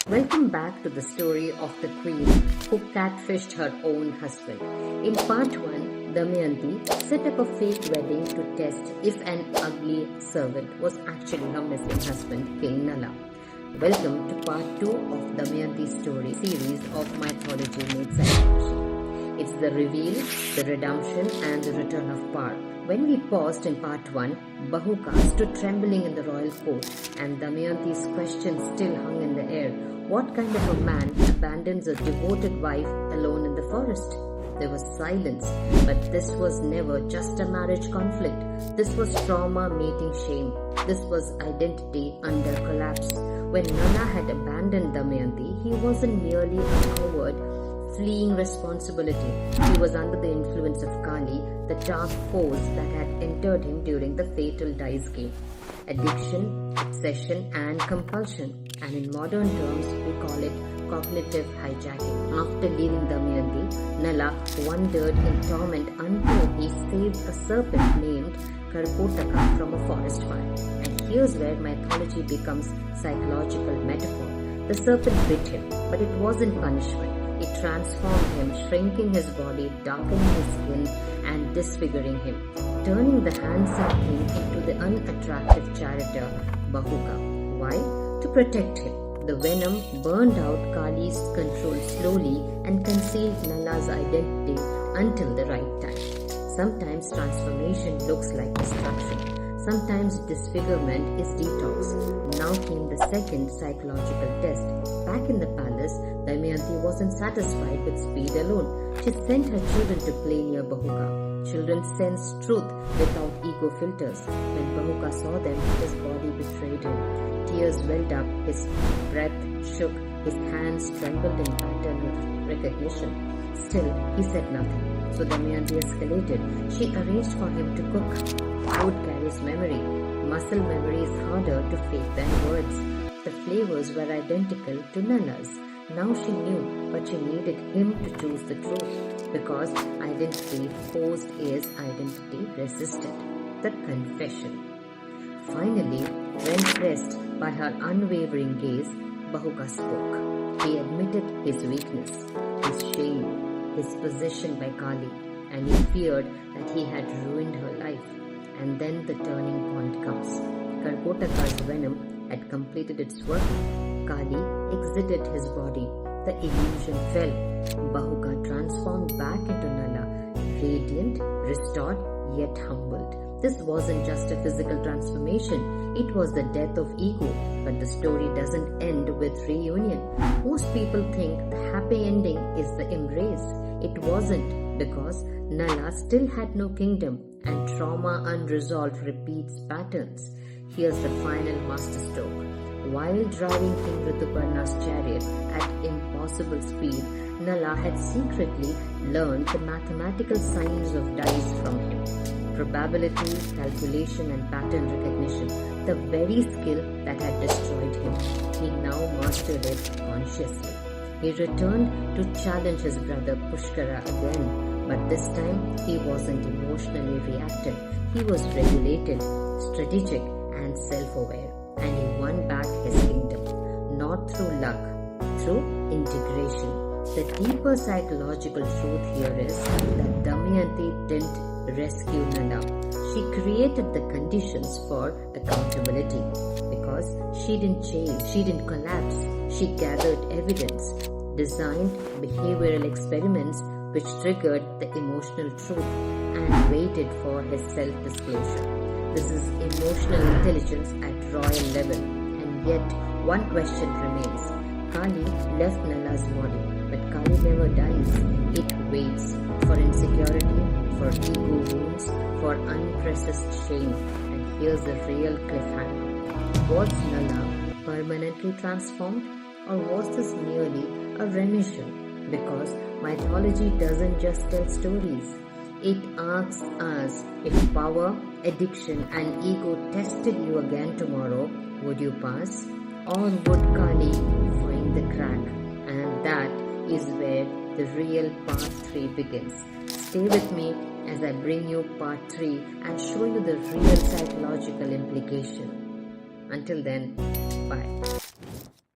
Welcome back to the story of the queen who catfished her own husband. In part 1, Damayanti set up a fake wedding to test if an ugly servant was actually her missing husband, King Nala. Welcome to part 2 of Damayanti's story series of mythology made psychology. It's the reveal, the redemption and the return of power. When we paused in part 1, Bahuka stood trembling in the royal court and Damayanti's question still hung in the air. What kind of a man abandons a devoted wife alone in the forest? There was silence, but this was never just a marriage conflict. This was trauma meeting shame. This was identity under collapse. When Nala had abandoned Damayanti, he wasn't merely a coward fleeing responsibility. He was under the influence of Kali, the dark force that had entered him during the fatal dice game. Addiction, obsession and compulsion. And in modern terms, we call it cognitive hijacking. After leaving Damayanti, Nala wandered in torment until he saved a serpent named Karkotaka from a forest fire. And here's where mythology becomes psychological metaphor. The serpent bit him, but it wasn't punishment. It transformed him, shrinking his body, darkening his skin and disfiguring him, turning the handsome king into the unattractive charioteer Bahuka. Why? To protect him. The venom burned out Kali's control slowly and concealed Nala's identity until the right time. Sometimes transformation looks like destruction. Sometimes disfigurement is detox. Now came the second psychological test. Back in the palace, Damayanti wasn't satisfied with speed alone. She sent her children to play near Bahuka. Children sense truth without ego filters. When Bahuka saw them, his body betrayed him. Tears welled up, his breath shook, his hands trembled in pattern with recognition. Still, he said nothing. So Damayanti escalated. She arranged for him to cook. Food carries memory. Muscle memory is harder to fake than words. The flavors were identical to Nala's. Now she knew, but she needed him to choose the truth. Because identity forced is identity resisted. The confession. Finally, when pressed by her unwavering gaze, Bahuka spoke. He admitted his weakness, his shame, his possession by Kali, and he feared that he had ruined her life. And then the turning point comes. Karkotaka's venom had completed its work. Kali exited his body. The illusion fell. Bahuka transformed back into Nala, radiant, restored, yet humbled. This wasn't just a physical transformation. It was the death of ego. But the story doesn't end with reunion. Most people think the happy ending is the embrace. It wasn't, because Nala still had no kingdom and trauma unresolved repeats patterns. Here's the final masterstroke. While driving King Rituparna's chariot at impossible speed, Nala had secretly learned the mathematical signs of dice from him. Probability, calculation and pattern recognition, the very skill that had destroyed him. He now mastered it consciously. He returned to challenge his brother Pushkara again, but this time he wasn't emotionally reactive. He was regulated, strategic and self-aware, and he won back his kingdom, not through luck, through integration. The deeper psychological truth here is that Damayanti didn't rescue Nala. She created the conditions for accountability. Because she didn't change, she didn't collapse. She gathered evidence, designed behavioral experiments which triggered the emotional truth, and waited for his self-disclosure. This is emotional intelligence at royal level. And yet, one question remains. Kali left Nala's body, but Kali never dies. It waits for insecurity, for ego wounds, for unprocessed shame. And here's the real cliffhanger. Was Nala permanently transformed, or was this merely a remission? Because mythology doesn't just tell stories. It asks us, if power, addiction and ego tested you again tomorrow, would you pass? Or would Kali find the crack? And that is where the real part 3 begins. Stay with me as I bring you part 3 and show you the real psychological implication. Until then, bye.